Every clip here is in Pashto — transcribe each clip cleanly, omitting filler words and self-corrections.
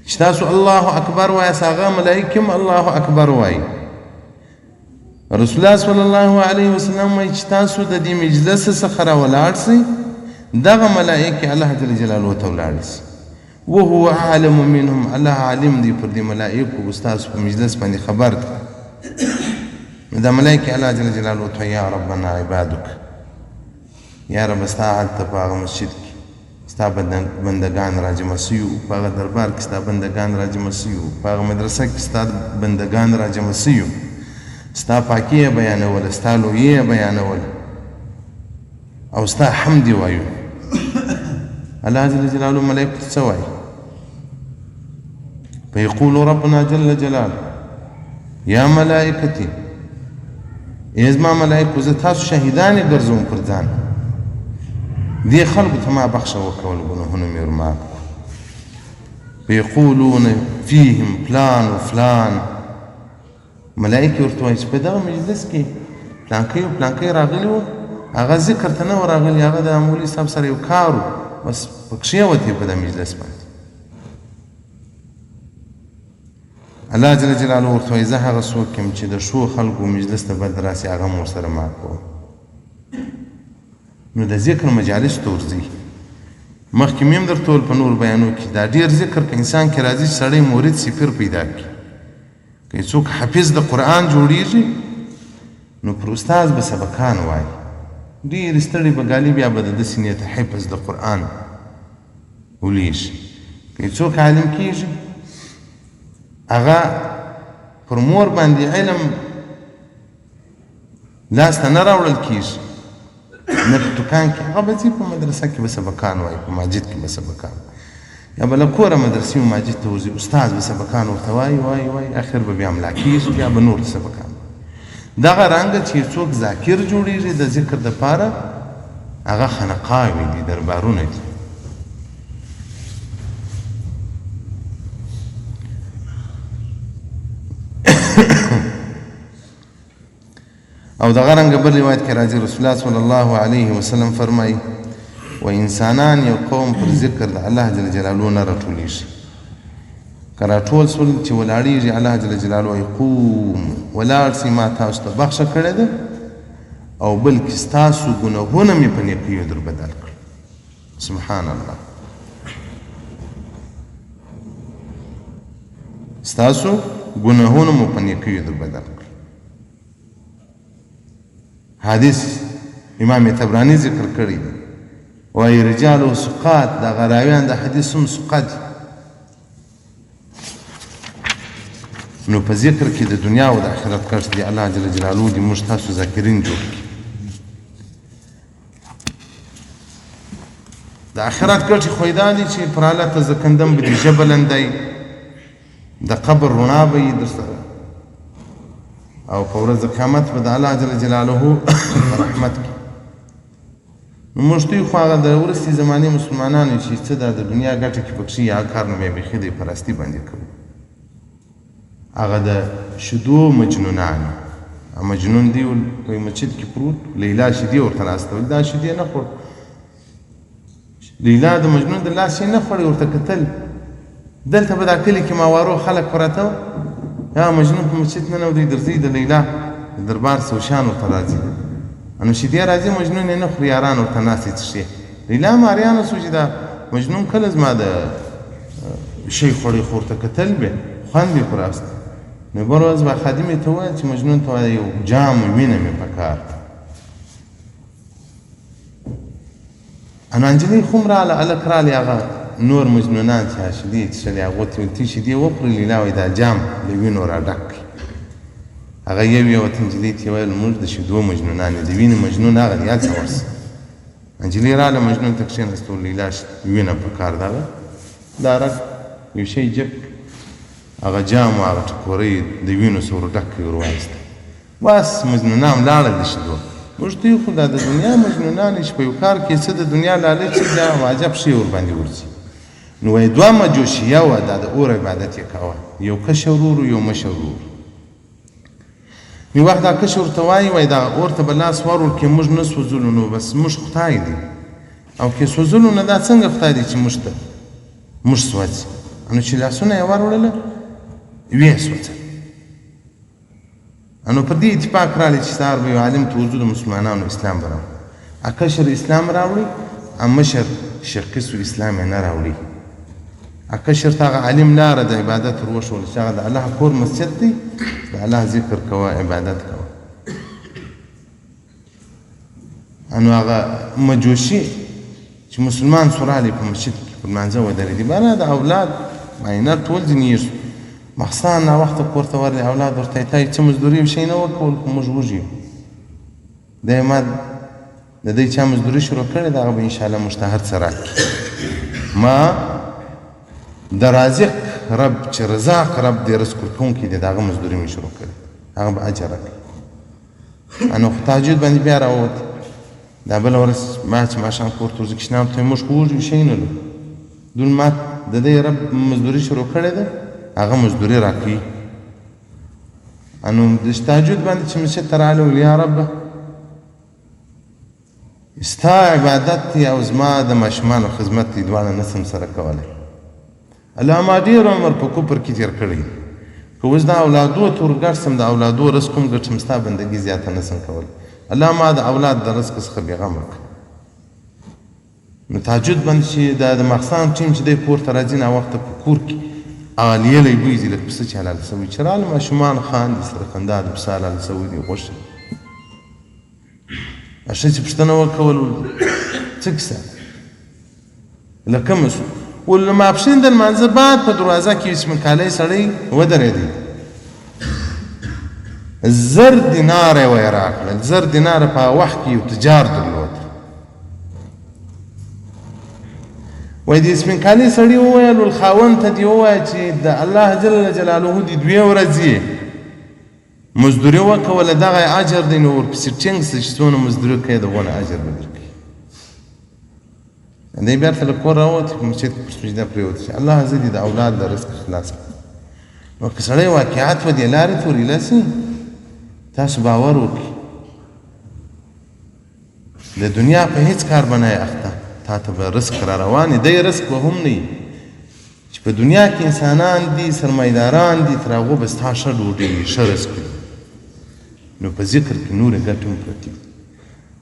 چې تاسو الله اکبر وایاست هغه ملایکې هم الله اکبر وایي. رسول الله صلی الله علیه وسلم وایي چې تاسو د دې مجلس څخه راولاړ سئ دغه ملایکې الله جل جلاله ته ولاړ سي وهو عالم منهم، الله عالم دی پر دې ملایکو استاسو په مجلس باندې خبر دی. دا ملایکې الله جل جلاله ته یا ربنا عبادک، یا رب ستا هلته په هغه مسجد کې ستا بندګان راجمع سوي وو، په هغه دربار کې ستا بندګان راجمع سوي وو، په هغه مدرسه کې ستا بندګان راجمع سوي وو، ستا پاکي یې بیانوله، ستا لویي یې بیانوله او ستا حمد یې وایو. الله جل جلاله ملائکته څه وایي؟ فیقول ربنا جل جلاله یا ملائکتي، ای زما ملائکو زه تاسو شهیدان یې ګرځوم پر ځان، دې خلکو ته ما بخښه وکول، ګناهونه مې ورماف کړه. فیقولون فیهم فلان و فلان، ملائکې ورته وایي چې په دغه مجلس کې پلانکی او پلانکی راغلي وو، هغه ذکر ته نه و راغلي، هغه د مولوي صاحب سره یو کار و، بس پکښې وتې په دغه مجلس باندې. الله جل جلاله ورته وایي زه هغه څوک یم چې د ښو خلکو مجلس ته بد راسي هغه م ورسره مات کوم. نو د ذکر مجالس ته ورځي. مخکې مې هم درته وویل په نور بیانو کې دا ډېر ذکر په انسان کې راځي چې سړی مرید سفیر پیدا کړي. که څوک حافظ د قرآن جوړیږي نو پر استاذ به سبقان وایي، ډېرې ستړې به ګالي بیا به د ده سینې ته حفظ د قرآن ولیږي. که څوک عالم کېږي هغه پر مور باندې علم لاس ته نه راوړل کېږي، نه په دوکان کې، هغه به ځي په مدرسه کې به سبقان وایي، په مسجد کې به سبقان، یا به له کوره مدرسې و مسجد ته وځي، استاد به سبقان ورته وایي وایي وایي، اخر به بیا ملا کېږي، بیا به نور سبقان. دغه رنګه چې څوک ذاکر جوړېږي د ذکر دپاره هغه خانقاوې دي، دربارونه دي. او دغه رنګه بل روایت کې راځي رسول الله صلی الله علیه وسلم فرمایي و انسانان یو قوم پر ذکر د الله جل جلاله نه راټولیږي، که راټول سول چې ولاړېږي الله جل جلاله وایي قوم ولاړ سي ما تاسو ته بخښه کړې ده او بلکې ستاسو ګناهونه مې په نیکیو در بدل کړل. سبحان الله، ستاسو ګناهونه مو په نیکیو در بدل کړل. حدیث امام طبرانی ذکر کړی دی، وایي رجال و ثقات، دغه راویان د حدیث هم ثقه دي. نو په ذکر کې د دنیا او د آخرت کښت دی. الله جل جلاله دې موږ تاسو ذاکرین جوړ کړي. د آخرت کښت خو یې دا دی چې پر الله ته زکندم به دې ژبه لندی، د قبر رڼا به یې در سره، او په ورځ قیامت به د الله جل جلاله په رحمت کې. نو موږ دوی خو هغه د وروستي زمانې مسلمانان یو چې څه دا د دنیا ګټه کې پکښې یا کار نو بیا بیخي د پرستي باندې کوو. هغه د شیدو مجنونان، مجنون دی په مسجد کې پروت، لیلا شیدې ورته ناسته، دا شیدې نه خور، لیلا د مجنون د لاس یې نه خوړې، ورته کتل. دلته به دا کلي کې ماوارو خلک پراته وو، یا مجنون په مسجد ننوتی درځي د لیلا د دربار سوشان ورته راځي، نو شیدې راځي مجنون یې نه خوري، یاران ورته ناستې څښي. لیلا ماریانه سو چې دا مجنون کله زما د شی خوړې خو ورته کتل به خوند یې پرې است. نو بل ورځ به خادمې ته وویل چې مجنون ته وایه یو جام وینه مې پکار ده. نو نجلۍ خو هم راغله، هلک راغلی، هغه نور مجنونان چې شیدې څښلې هغو ته ویل تی شیدې وخورې، لیلا وایي دا جام له وینو را ډک کړي. هغه یو ورته نجلۍ ته یې ویل موږ د شیدو مجنونان یو، د وینې مجنون هغه دی، هلته ورسه. نجلۍ راغله مجنون ته کښېناسته، لیلا وینه پکار ده، دا رګ یو شی جب هغه جام و هغه ټکورۍ د وینو سره ور ډک کړي ور وایسته. بس مجنونان لاړل د شیدو. موږ دوی خو دا د دنیا مجنونان چې په یو کار کې څه د دنیا لالچ دا عجب شی ورباندې ورځي. نو وایي دوه مجوشیه وه، دا د اور عبادت یې کوه، یو کشر ورور یو مشر ورور. یو وخت دا کشر ورته وایي دا اور ته به لاس ورور کې موږ نه سوځلو، نو بس موږ خدای دی، او که سوځلو نه دا څنګه خدای دی چې موږ ته موږ سوځي. نو چې لاسونه یې واړوړله ویې سوځل. نو په دې اتفاق راغلی چې سهار به یو عالم توضو د مسلمانانو اسلام به راوړي. کشر اسلام راوړي، مشر شیخ قیس اسلام یې نه راوړي. کشر ته هغه عالم لاره د عبادت ور وښوله چې هغه د الله کور مسجد دی، د الله ذکر کوه، عبادت کوه. نو هغه مجوسي چې مسلمان سو راغلی په مسجد کې په لمانځه ودرېدي، باره د اولاد معاینات ټول ځینې یې شو. مخصان ناوخته کور ته ورغلی، اولاد ورته یې څه مزدوري او شی نه ورکول، خو موږ وږي یو. دی ما د دوی چا مزدوري شروع کړې ده، هغه به انشاءالله موږ ته هر څه راکړي. ما د رازق رب چې رزاق رب دی، رزق ورکوونکی دی، د هغه مزدوري مې شروع کړې، هغه به اجر راکړي. نو خو تهجد باندې بیا راووت. دا بله ورځ ما چې ماښام کور ته ورځو کشنام ته موږ خو وږي شی نه لرو، دوی ما د دې رب مزدوري شروع کړې ده، هغه مزدوري راکوي. نو د تهجد باندې چې مسجد ته راغلی ویل یا رب ستا عبادت دی او زما د ماشومانو خدمت دی، دواړه نه شم سره کولی. الله ما ډېر عمر په کفر کې تېر کړی، که اوس د اولادو ته ورګډ شم، د اولادو رزق هم ګټم، ستا بندګي زیاته نه شم کولی. الله ما د اولاد د رزق څخه بېغمه کړه. نو تهجد باندې چې د ماښام ټیم چې دی کور ته راځي، ناوخته په کور کې هغه لیلی بوی ځي لکه پسه چې حلال شوي، چې راغله ماشومان خاندي سره خندا د پسه حلال شوي دي، غوښه. ښه چې پوښتنه وکول څه کیسه له کومه شو؟ ول ماپښین د لمانځه بعد په دروازه کې اسم کالی سړی ودرېدی، 1000 دیناره یې ویې راکړل. 1000 دیناره په هغه وخت کې یو تجار درلود. وایي د اسم کالی سړي وویل ول خاوند ته دې ووایه چې د الله جل جلاله دې 2 ورځې مزدوري وکوله، دغه اجر دی، نو ورپسې ټینګ شه چې څونه مزدوري کوې دغونه اجر به درکوي. دی بېرته له کور راووت، په مسجد کې پر سجده پرېوت چې الله زه دې د اولاد د رزق خلاص کړم. نو که سړی واقعات په دې لارې پورې لسي، تاسو باور وکړئ د دنیا په هیڅ کار به نه یې اخته، تا ته به رزق را روان دی، دی رزق به هم نه وي چې په دنیا کې انسانان دي، سرمایداران دي، تر هغو به ستا ښه ډوډۍ وي، ښه رزق وي. نو په ذکر کې نورې ګټې هم پرتې دي.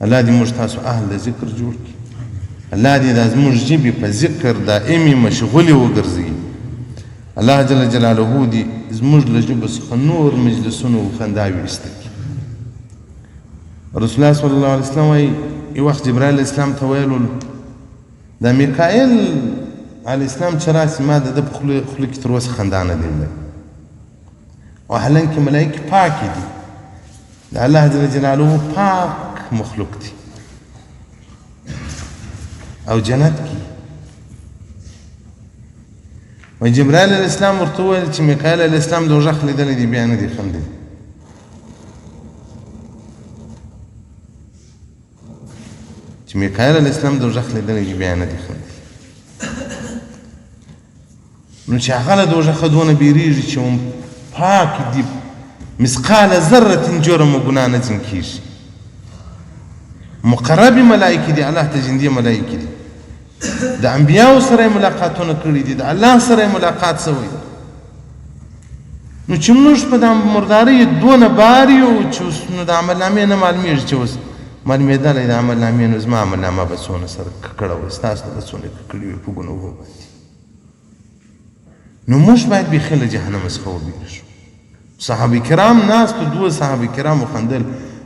الله دې موږ تاسو اهل د ذکر جوړ کړي. الله دې دا زموږ ژبې په ذکر دائمي مشغولې وګرځوي. الله جل جلاله دې زموږ له ژبو څخه نور مجلسونه او خنداوې ایسته کړي. رسول الله صلی الله علیه وسلم وایي یو وخت جبرائیل علیه السلام ته ویل دا میکائیل علیه السلام چې راسي، ما د ده په خوله کې تر اوسه خندا نه دی لیدلی، او حالانکې ملایکې پاکې دي، د الله جل جلاله پاک مخلوق دی او جنت کې. وایي جبرائیل علیه السلام ورته وویل چې میکائیل علیه السلام دوزخ لیدلی دی، بیا نه دی خندلی. چې میکائیل علیه السلام دوزخ لیدلی دی، بیا نه دی خندلی. نو چې هغه له دوزخه دونه بیریږي چې پاک دي، مثقال ذره جرم و ګناه نه ځین کېږي. مقربې ملایکې دي، الله ته جندي ملایکې دي، د انبیاو سره یې ملاقاتونه کړي دي، د الله سره یې ملاقات شوی. نو چې موږ په دا مردارۍ دونه بار یو چې اوس نو د عملنامې نه معلومېږي، چې اوس معلومېدلی د عملنامې نو زما عملنامه به څونه سره ککړه وه، ستاسو به څونه ککړې وي په ګناهو باندې. نو موږ باید بیخي له جهنم څخه وبېږو. صحابه کرام ناست و، 2 صحابه کرام وخندل.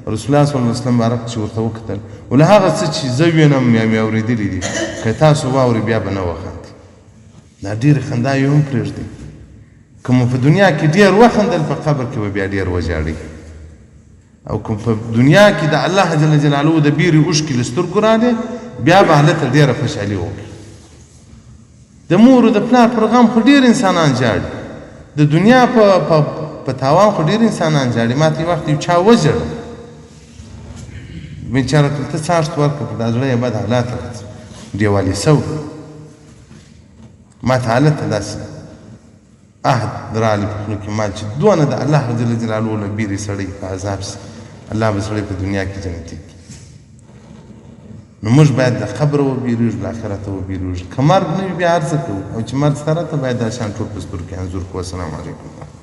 رسول الله صلی الله علیه وسلم بارک چې ورته وکتل، ول هغه څه چې زه وینم یا مې اورېدلي دي، که تاسو واورئ بیا به نه وخندئ. دا ډېرې خنداوې هم پرېږدئ. که مو په دنیا کې ډېر وخندل، په قبر کې به بیا ډېر وژاړئ. او که په دنیا کې د الله جل جلاله د بیرې اوښکې له سترګو راغلې، بیا به هلته ډېره خوشحالي وکړي. د مور او د پلار پر غم خو ډېر انسانان ژاړي، د دنیا په تاوان خو ډېر انسانان ژاړي. ما ته یو وخت یو چا وژړل، بیچاره ته ته څاښت ورکړه، په دا زړه یې بد حالات راځي، ډیوالي سوی. ما ته حالت ته داسې عهد راغلی په خوله کې، ما چې دونه د الله جل جلاله له بیرې سړی په عذاب شي، الله به سړی په دنیا کې جنتي کړي. نو موږ باید د قبر وبېرېږو له آخرته وبېرېږو که مرګ نه وي بیا هر څه کوو او چې مرګ سته راته باید دا شیان ټول په سترګو کې انځور کړو. السلام علیکم.